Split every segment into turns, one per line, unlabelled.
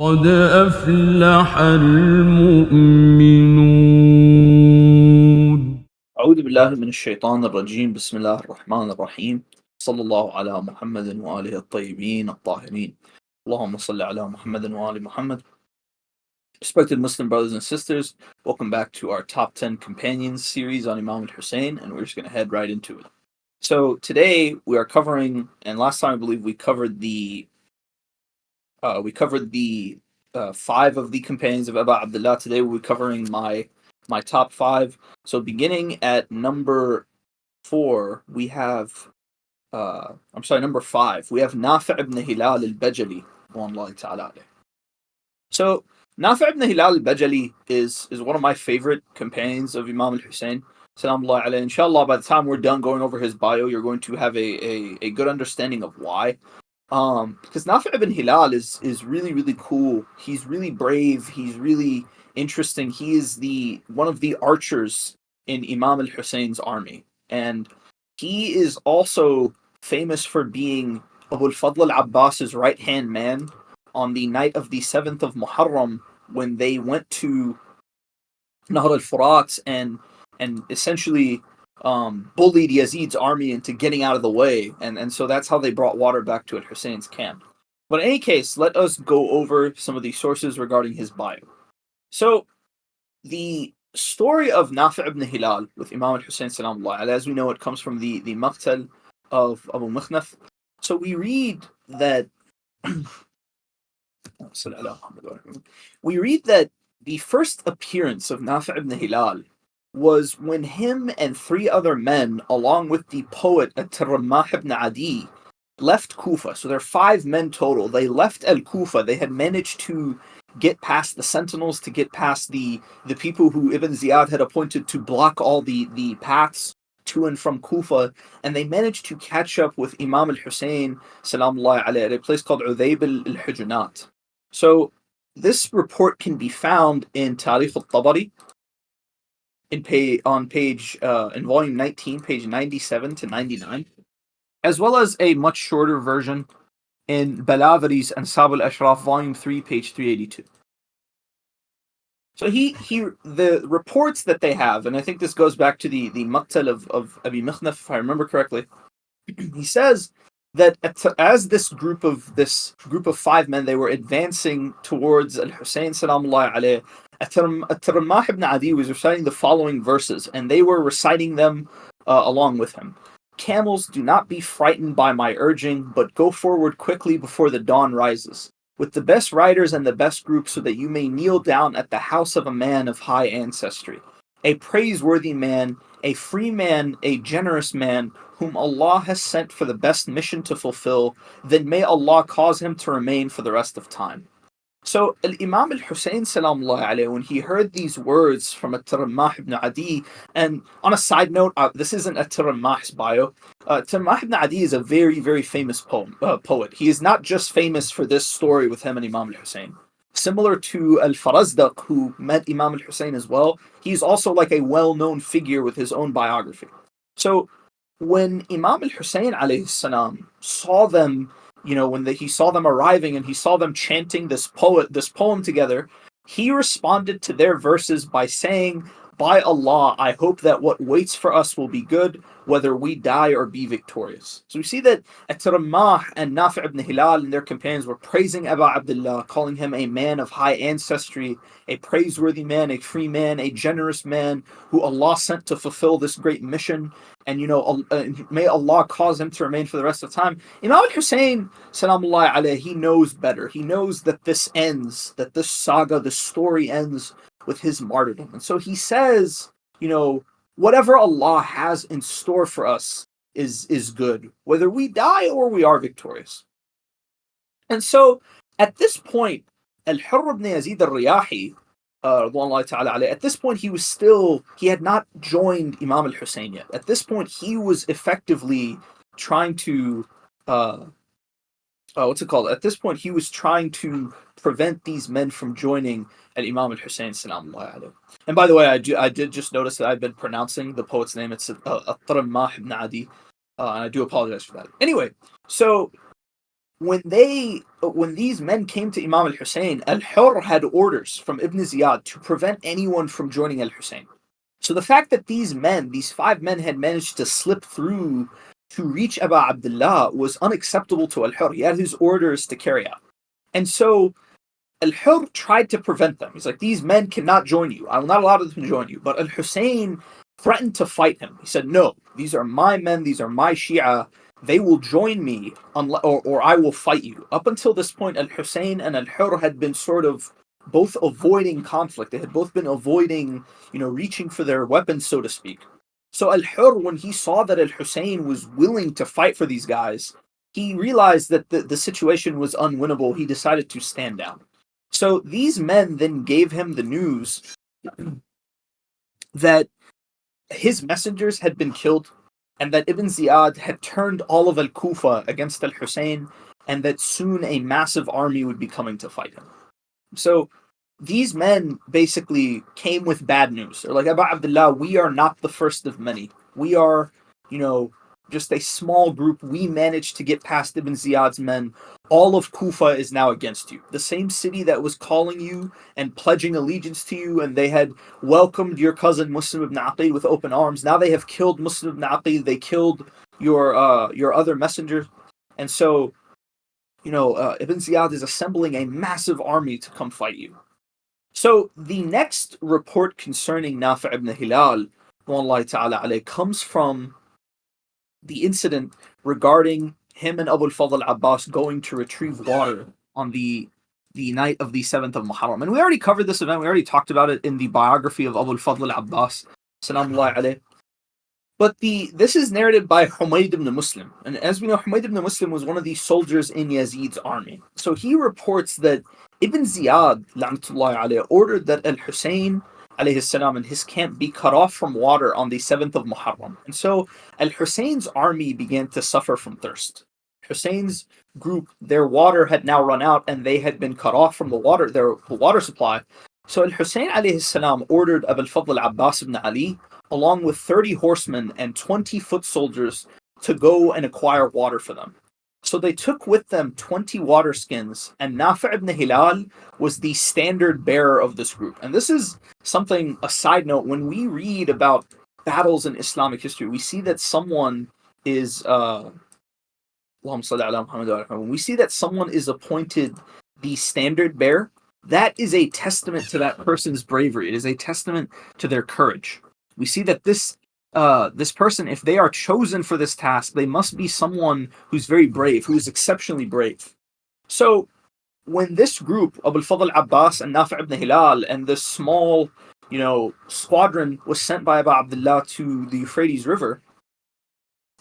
قد أفلح المؤمنون.
أعوذ بالله من الشيطان الرجيم. بسم الله الرحمن الرحيم. صلى الله على محمد وآله الطيبين الطاهرين. اللهم صل على محمد وآل Muhammad. Respected Muslim brothers and sisters, welcome back to our Top 10 Companions series on Imam al-Husayn, and we're just going to head right into it. So today we are covering, and last time I believe we covered the five of the companions of Abu Abdullah. Today we'll be covering my top five. So beginning at number number five, we have Nafi' ibn Hilal al-Bajali. So Nafi' ibn Hilal al-Bajali is one of my favorite companions of Imam al-Hussein. Inshallah, by the time we're done going over his bio, you're going to have a good understanding of why. Because Nafi' ibn Hilal is really, really cool. He's really brave. He's really interesting. He is one of the archers in Imam al-Hussein's army. And he is also famous for being Abu al-Fadl al-Abbas's right-hand man on the night of the 7th of Muharram when they went to Nahr al-Furat and essentially bullied Yazid's army into getting out of the way, and so that's how they brought water back to al-Hussein's camp. But in any case, let us go over some of the sources regarding his bio. So, the story of Nafi' ibn Hilal with Imam al-Hussein salamullah, as we know, it comes from the Maqtal of Abu Mikhnaf. So we read that the first appearance of Nafi' ibn Hilal was when him and three other men, along with the poet al-Rammah ibn Adi, left Kufa. So there are five men total. They left al-Kufa. They had managed to get past the sentinels, to get past the people who Ibn Ziyad had appointed to block all the paths to and from Kufa, and they managed to catch up with Imam al-Hussein salamullah alayhi at a place called Udayb al-Hujunat. So this report can be found in Tarikh al-Tabari in volume 19, page 97 to 99, as well as a much shorter version in Balagari's Ansab al-Ashraf, volume 3, page 382. So the reports that they have, and I think this goes back to the Maqtal of Abi Mikhnaf, if I remember correctly, he says that as this group of five men, they were advancing towards al-Husayn salamullah alayh, al-Rammah ibn Adi was reciting the following verses, and they were reciting them along with him. Camels, do not be frightened by my urging, but go forward quickly before the dawn rises, with the best riders and the best group, so that you may kneel down at the house of a man of high ancestry, a praiseworthy man, a free man, a generous man, whom Allah has sent for the best mission to fulfill. Then may Allah cause him to remain for the rest of time. So Imam al-Husayn salamullah alayhi, when he heard these words from al-Rammah ibn Adi, and on a side note, this isn't al-Rammah's bio. Rammah ibn Adi is a very, very famous poet. He is not just famous for this story with him and Imam al-Husayn. Similar to al-Farazdaq, who met Imam al-Husayn as well, he's also like a well-known figure with his own biography. So when Imam al-Husayn alayhi salam saw them, when he saw them arriving and he saw them chanting this poem together, he responded to their verses by saying, by Allah, I hope that what waits for us will be good, whether we die or be victorious. So we see that At-Rammah and Nafi' ibn Hilal and their companions were praising Abu Abdullah, calling him a man of high ancestry, a praiseworthy man, a free man, a generous man who Allah sent to fulfill this great mission. And may Allah cause him to remain for the rest of time. Imam al-Hussein, salamullah alayhi, he knows better. He knows that this ends, that this saga, this story ends with his martyrdom. And so he says, whatever Allah has in store for us is good, whether we die or we are victorious. And so at this point, Al-Hurr ibn Yazid al-Riyahi, at this point he had not joined Imam al-Hussein yet. At this point he was effectively trying to At this point he was trying to prevent these men from joining Imam al-Hussein salamullah alayhi. And by the way, I did just notice that I've been pronouncing the poet's name. It's al-Rammah ibn Adi. I do apologize for that. Anyway, so when these men came to Imam al-Husayn, al-Hurr had orders from Ibn Ziyad to prevent anyone from joining al-Husayn. So the fact that these 5 men, had managed to slip through to reach Abu Abdullah was unacceptable to al-Hurr. He had his orders to carry out. And so al-Hurr tried to prevent them. He's like, these men cannot join you. I will not allow them to join you. But al-Husayn threatened to fight him. He said, no, these are my men, these are my Shia. They will join me or I will fight you. Up until this point, al-Husayn and al-Hurr had been sort of both avoiding conflict. They had both been avoiding, reaching for their weapons, so to speak. So al-Hurr, when he saw that al-Husayn was willing to fight for these guys, he realized that the situation was unwinnable. He decided to stand down. So these men then gave him the news that his messengers had been killed and that Ibn Ziyad had turned all of al-Kufa against al-Husayn, and that soon a massive army would be coming to fight him. So these men basically came with bad news. They're like, Abu Abdullah, we are not the first of many. We are, just a small group. We managed to get past Ibn Ziyad's men. All of Kufa is now against you. The same city that was calling you and pledging allegiance to you, and they had welcomed your cousin Muslim ibn Aqil with open arms. Now they have killed Muslim ibn Aqil. They killed your other messenger. And so, Ibn Ziyad is assembling a massive army to come fight you. So the next report concerning Nafi' ibn Hilal, comes from the incident regarding him and Abu al-Fadl al-Abbas going to retrieve water on the night of the 7th of Muharram. And we already covered this event. We already talked about it in the biography of Abu al-Fadl al-Abbas, salamullahi alayh. But this is narrated by Humayd ibn Muslim. And as we know, Humayd ibn Muslim was one of the soldiers in Yazid's army. So he reports that Ibn Ziyad, la'natullahi alayh, ordered that al-Husayn alayhi salam and his camp be cut off from water on the 7th of Muharram. And so al-Husayn's army began to suffer from thirst. Husayn's group, their water had now run out and they had been cut off from their water supply. So al-Husayn alayhi salam ordered Abu al-Fadl al-Abbas ibn Ali along with 30 horsemen and 20 foot soldiers to go and acquire water for them. So they took with them 20 water skins, and Nafi' ibn Hilal was the standard bearer of this group. And this is something, a side note, when we read about battles in Islamic history, we see that someone is when we see that someone is appointed the standard bearer, that is a testament to that person's bravery. It is a testament to their courage. We see that this person, if they are chosen for this task, they must be someone who's very brave, who is exceptionally brave. So when this group, Abu al-Fadl Abbas and Nafi' ibn Hilal, and this small, squadron was sent by Abu Abdullah to the Euphrates River,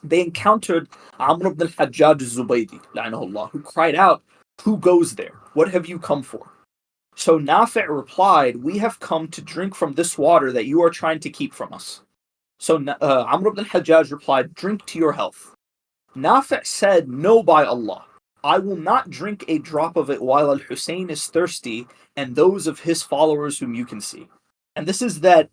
they encountered Amr ibn al-Hajjaj al-Zubaydi, la'anahullah, who cried out, "Who goes there? What have you come for?" So Nafi' replied, "We have come to drink from this water that you are trying to keep from us." So Amr ibn al-Hajjaj replied, "Drink to your health." Nafi' said, "No, by Allah, I will not drink a drop of it while al-Husayn is thirsty and those of his followers whom you can see." And this is that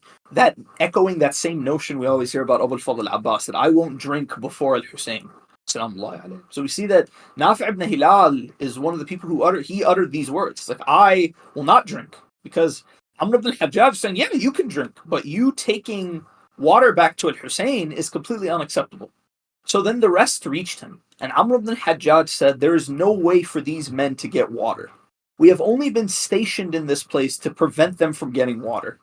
echoing that same notion we always hear about Abu al-Fadl al-Abbas, that I won't drink before al-Husayn. So we see that Nafi' ibn Hilal is one of the people who uttered these words. It's like, I will not drink, because Amr ibn al-Hajjaj saying, yeah, you can drink, but you taking water back to al-Husayn is completely unacceptable. So then the rest reached him, and Amr ibn al-Hajjaj said, there is no way for these men to get water. We have only been stationed in this place to prevent them from getting water.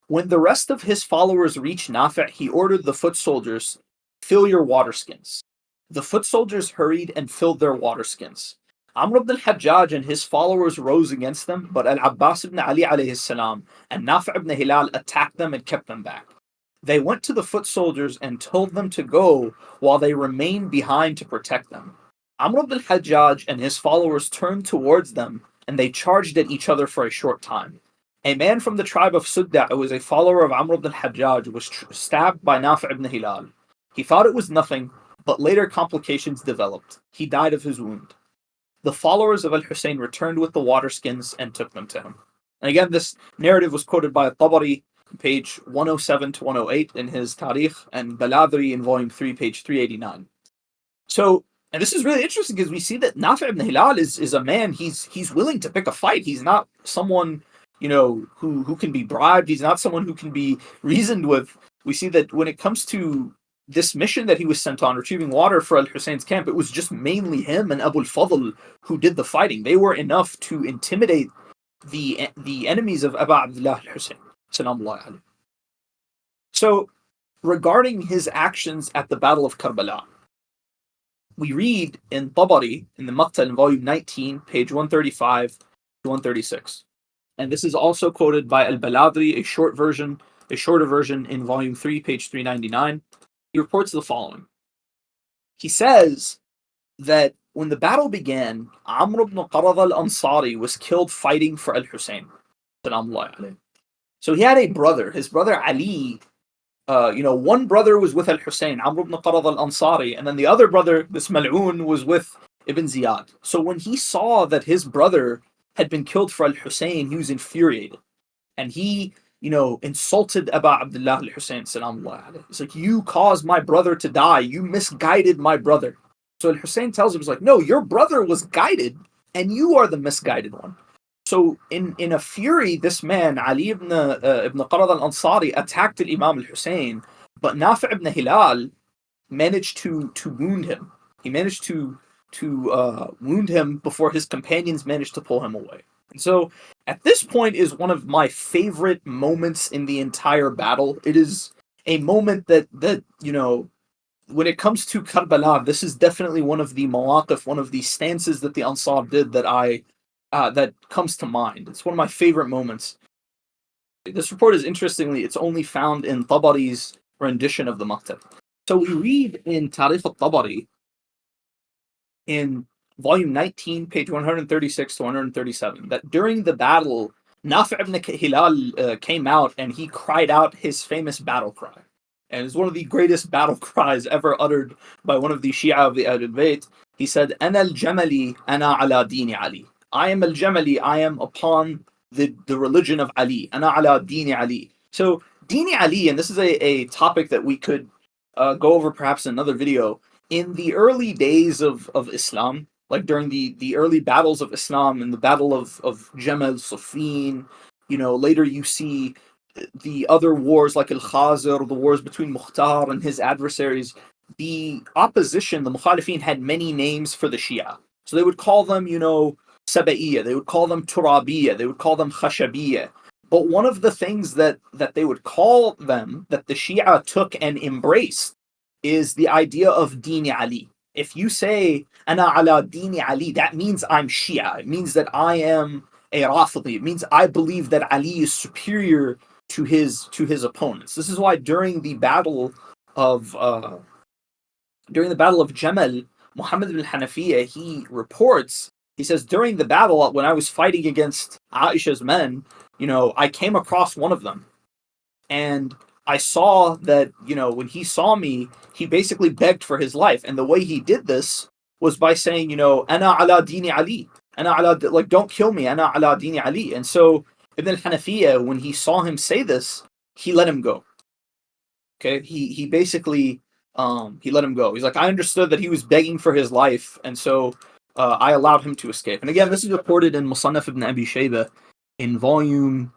When the rest of his followers reached Nafi', he ordered the foot soldiers, fill your water skins. The foot soldiers hurried and filled their water skins. Amr ibn al-Hajjaj and his followers rose against them, but al-Abbas ibn Ali alayhi salam and Nafi' ibn Hilal attacked them and kept them back. They went to the foot soldiers and told them to go while they remained behind to protect them. Amr ibn al-Hajjaj and his followers turned towards them and they charged at each other for a short time. A man from the tribe of Sudda, who was a follower of Amr ibn al-Hajjaj, was stabbed by Nafi' ibn Hilal. He thought it was nothing, but later complications developed. He died of his wound. The followers of al-Husayn returned with the water skins and took them to him. And again, this narrative was quoted by Tabari, page 107 to 108 in his Tarikh, and Baladri in volume 3, page 389. So And this is really interesting because we see that Nafi ibn Hilal is a man, he's willing to pick a fight. He's not someone, who can be bribed. He's not someone who can be reasoned with. We see that when it comes to this mission that he was sent on, retrieving water for al-Husayn's camp, it was just mainly him and Abu al-Fadl who did the fighting. They were enough to intimidate the enemies of Abu Abdullah al-Husayn. So, regarding his actions at the Battle of Karbala, we read in Tabari, in the Maqtal, in volume 19, page 135 to 136. And this is also quoted by al-Baladri, a shorter version in volume 3, page 399. He reports the following. He says that when the battle began, Amr ibn Qarad al-Ansari was killed fighting for al-Husayn. So he had a brother. His brother Ali, one brother was with al-Husayn, Amr ibn Qarad al-Ansari, and then the other brother, this Mal'un, was with Ibn Ziyad. So when he saw that his brother had been killed for al-Husayn, he was infuriated. And he, insulted Abu Abdullah al-Husayn, salamullah. It's like, you caused my brother to die. You misguided my brother. So al-Husayn tells him, it's like, no, your brother was guided, and you are the misguided one. So in a fury, this man, Ali ibn Qarad al-Ansari, attacked Imam al-Husayn, but Nafi ibn Hilal managed to wound him. He managed to wound him before his companions managed to pull him away. And so at this point is one of my favorite moments in the entire battle. It is a moment that when it comes to Karbala, this is definitely one of the mawaqif, one of the stances that the Ansar did that comes to mind. It's one of my favorite moments. This report is, interestingly, it's only found in Tabari's rendition of the Maktab. So we read in Tarikh al-Tabari in volume 19, page 136 to 137, that during the battle, Nafi ibn Hilal came out and he cried out his famous battle cry. And it's one of the greatest battle cries ever uttered by one of the Shia of the Ahlul Bayt. He said, "Ana al-Jamali, ana ala dini Ali." I am al-Jamali, I am upon the religion of Ali. Ana ala dini Ali. So, dini Ali, and this is a topic that we could go over perhaps in another video. In the early days of Islam, like during the early battles of Islam, and the battle of Jamal, Siffin, later you see the other wars like al-Khazir, the wars between Mukhtar and his adversaries. The opposition, the Mukhalifin, had many names for the Shia. So they would call them, Saba'iyya, they would call them Turabiyya, they would call them Khashabiyya. But one of the things that they would call them, that the Shia took and embraced, is the idea of Dini Ali. If you say, Ana ala Dini Ali, that means I'm Shia. It means that I am a Rafidi. It means I believe that Ali is superior to his opponents. This is why during the battle of Jamal, Muhammad ibn Hanafiya, he reports, he says, during the battle, when I was fighting against Aisha's men, I came across one of them. And I saw that, when he saw me, he basically begged for his life. And the way he did this was by saying, Ana ala dini Ali. Ana ala, like, don't kill me. Ana ala dini Ali. And so Ibn al-Hanafiya, when he saw him say this, he let him go. Okay? He basically, he let him go. He's like, I understood that he was begging for his life. And so I allowed him to escape. And again, this is reported in Musannaf ibn Abi Shayba in volume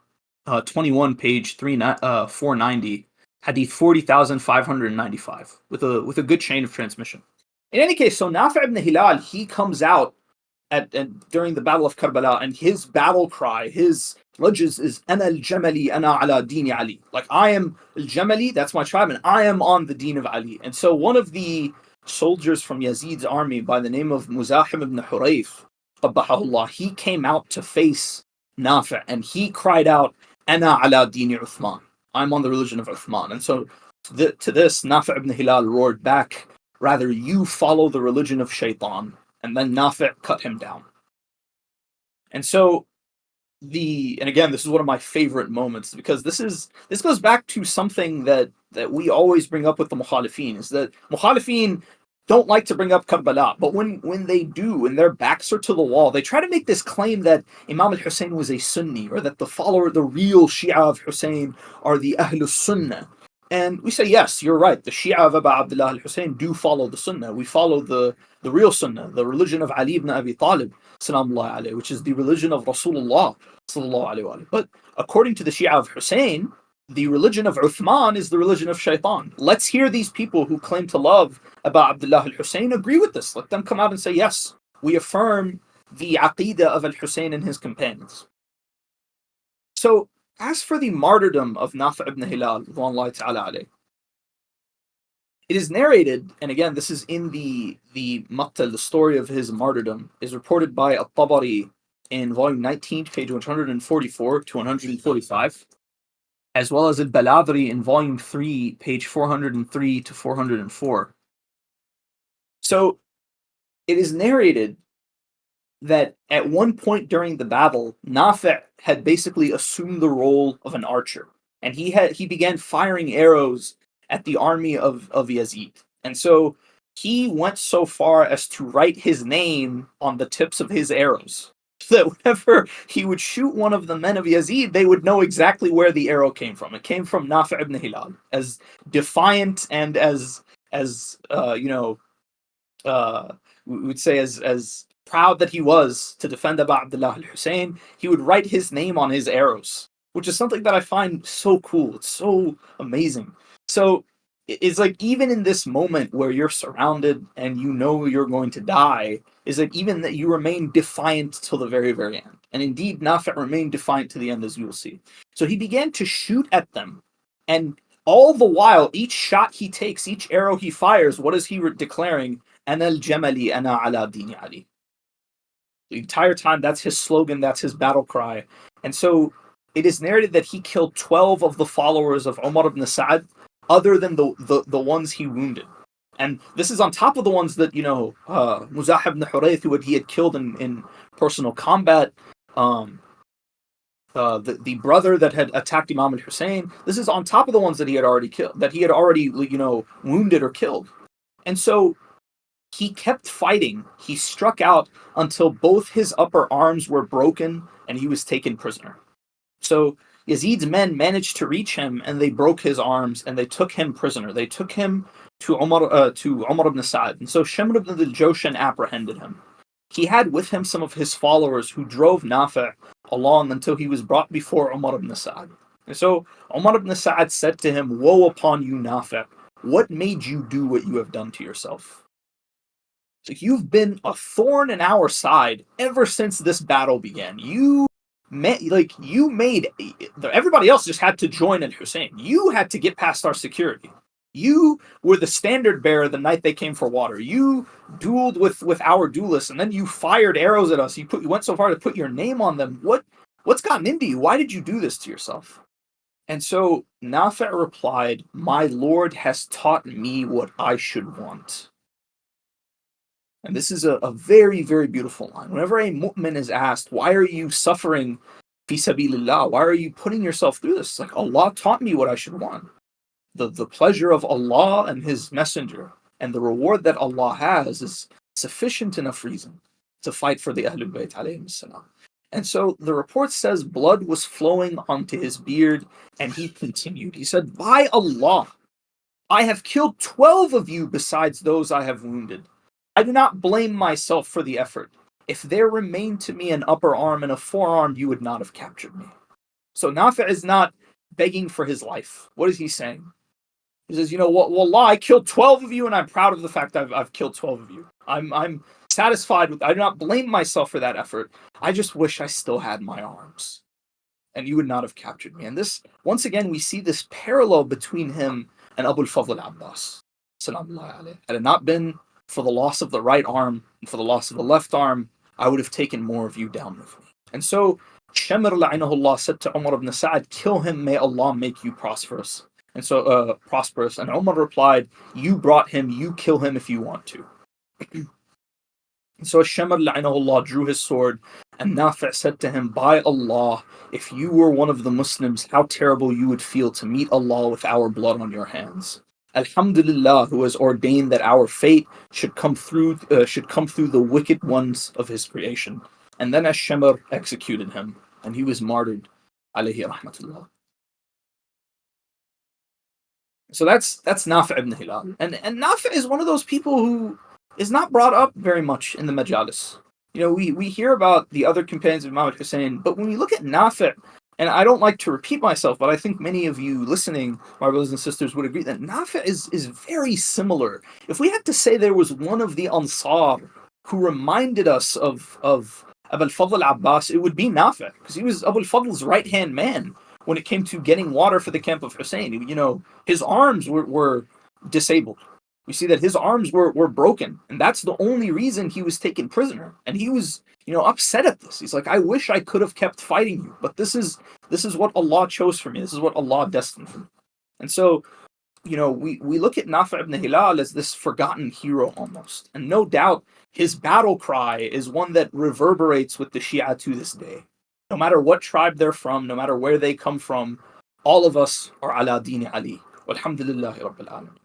21, page 490, hadith 40,595, with a good chain of transmission. In any case, so Nafi ibn Hilal, he comes out during the Battle of Karbala, and his battle cry, his lajz is Ana al-Jamali, ana ala dini Ali. Like, I am al-Jamali, that's my tribe, and I am on the deen of Ali. And so one of the soldiers from Yazid's army by the name of Muzahim ibn Hurayf, qabbahahullah, he came out to face Nafi, and he cried out, Ana ala dini Uthman. I'm on the religion of Uthman. And so to this, Nafi ibn Hilal roared back, rather, you follow the religion of Shaitan. And then Nafi cut him down. And so and again, this is one of my favorite moments, because this goes back to something that we always bring up with the Mukhalifin, is that Mukhalifin don't like to bring up Karbala, but when they do, and their backs are to the wall, they try to make this claim that Imam al-Husayn was a Sunni, or that the real Shia of Hussein are the Ahlus Sunnah. And we say, yes, you're right. The Shia of Abu Abdullah al-Husayn do follow the Sunnah. We follow the real Sunnah, the religion of Ali ibn Abi Talib, salamullah alayhi, which is the religion of Rasulullah, sallallahu alayhi wa alayhi. But according to the Shia of Hussein, the religion of Uthman is the religion of Shaitan. Let's hear these people who claim to love Abu Abdullah al-Husayn agree with this. Let them come out and say, yes, we affirm the Aqidah of al-Husayn and his companions. So, as for the martyrdom of Nafi ibn Hilal, it is narrated, and again, this is in the Maqtal, the story of his martyrdom, is reported by al-Tabari in volume 19, page 144 to 145, as well as al-Baladri in volume 3, page 403 to 404. So, it is narrated that at one point during the battle, Nafi' had basically assumed the role of an archer, and he began firing arrows at the army of Yazid. And so he went so far as to write his name on the tips of his arrows, so that whenever he would shoot one of the men of Yazid, they would know exactly where the arrow came from. It came from Nafi' ibn Hilal, as defiant and as we would say as proud that he was to defend Abu Abdullah al-Husayn, he would write his name on his arrows, which is something that I find so cool. It's so amazing. So it's like, even in this moment where you're surrounded and you know you're going to die, is that even that you remain defiant till the very, very end. And indeed, Nafi' remained defiant to the end, as you will see. So he began to shoot at them, and all the while, each shot he takes, each arrow he fires, what is he declaring? Ana al-Jamali, ana ala dini Ali. The entire time, that's his slogan, that's his battle cry. And so it is narrated that he killed 12 of the followers of Umar ibn Sa'ad, other than the ones he wounded. And this is on top of the ones that, Muzah ibn Hurayth, who he had killed in personal combat, the brother that had attacked Imam al-Husayn. This is on top of the ones that he had already killed, that he had already, wounded or killed. And so he kept fighting. He struck out until both his upper arms were broken and he was taken prisoner. So Yazid's men managed to reach him, and they broke his arms and they took him prisoner. They took him to Umar ibn Sa'ad. And so Shimr ibn al-Joshan apprehended him. He had with him some of his followers who drove Nafi' along until he was brought before Umar ibn Sa'ad. And so Umar ibn Sa'ad said to him, "Woe upon you, Nafi'. What made you do what you have done to yourself? So you've been a thorn in our side ever since this battle began. Everybody else just had to join al-Husayn. You had to get past our security. You were the standard bearer the night they came for water. You dueled with our duelists, and then you fired arrows at us. You went so far to put your name on them. What's gotten into you? Why did you do this to yourself?" And so Nafi' replied, "My Lord has taught me what I should want." And this is a very, very beautiful line. Whenever a mu'min is asked, why are you suffering fi sabilillah? Why are you putting yourself through this? Like, Allah taught me what I should want. The pleasure of Allah and His Messenger and the reward that Allah has is sufficient enough reason to fight for the Ahlul Bayt alayhim salam. And so the report says blood was flowing onto his beard, and he continued. He said, "By Allah, I have killed 12 of you besides those I have wounded. I do not blame myself for the effort. If there remained to me an upper arm and a forearm, you would not have captured me." So Nafi' is not begging for his life. What is he saying? He says, Wallah, I killed 12 of you, and I'm proud of the fact that I've killed 12 of you. I'm satisfied with. I do not blame myself for that effort. I just wish I still had my arms, and you would not have captured me. And this, once again, we see this parallel between him and Abu al-Fadl al-Abbas. Had it not been for the loss of the right arm and for the loss of the left arm, I would have taken more of you down with me. And so Shamir la'inahullah said to Umar ibn Sa'ad, "Kill him, may Allah make you prosperous." And so prosperous. And Umar replied, "You brought him, you kill him if you want to." And so Shamir la'inahullah drew his sword, and Nafi' said to him, "By Allah, if you were one of the Muslims, how terrible you would feel to meet Allah with our blood on your hands. Alhamdulillah, who has ordained that our fate should come through the wicked ones of his creation." And then Ash-Shamr executed him, and he was martyred, alayhi rahmatullah. So that's Nafi ibn Hilal. And Nafi is one of those people who is not brought up very much in the majalis. You know, we hear about the other companions of Imam Hussein, but when we look at Nafi, and I don't like to repeat myself, but I think many of you listening, my brothers and sisters, would agree that Nafi is very similar. If we had to say there was one of the Ansar who reminded us of Abu al-Fadl Abbas, it would be Nafi, because he was Abu al-Fadl's right-hand man when it came to getting water for the camp of Hussein. You know, his arms were disabled. We see that his arms were broken, and that's the only reason he was taken prisoner. And he was, you know, upset at this. He's like, I wish I could have kept fighting you, but this is what Allah chose for me. This is what Allah destined for me. And so, you know, we look at Nafi ibn Hilal as this forgotten hero almost. And no doubt his battle cry is one that reverberates with the Shia to this day. No matter what tribe they're from, no matter where they come from, all of us are ala deen Ali. Walhamdulillahi Rabbil Alameen.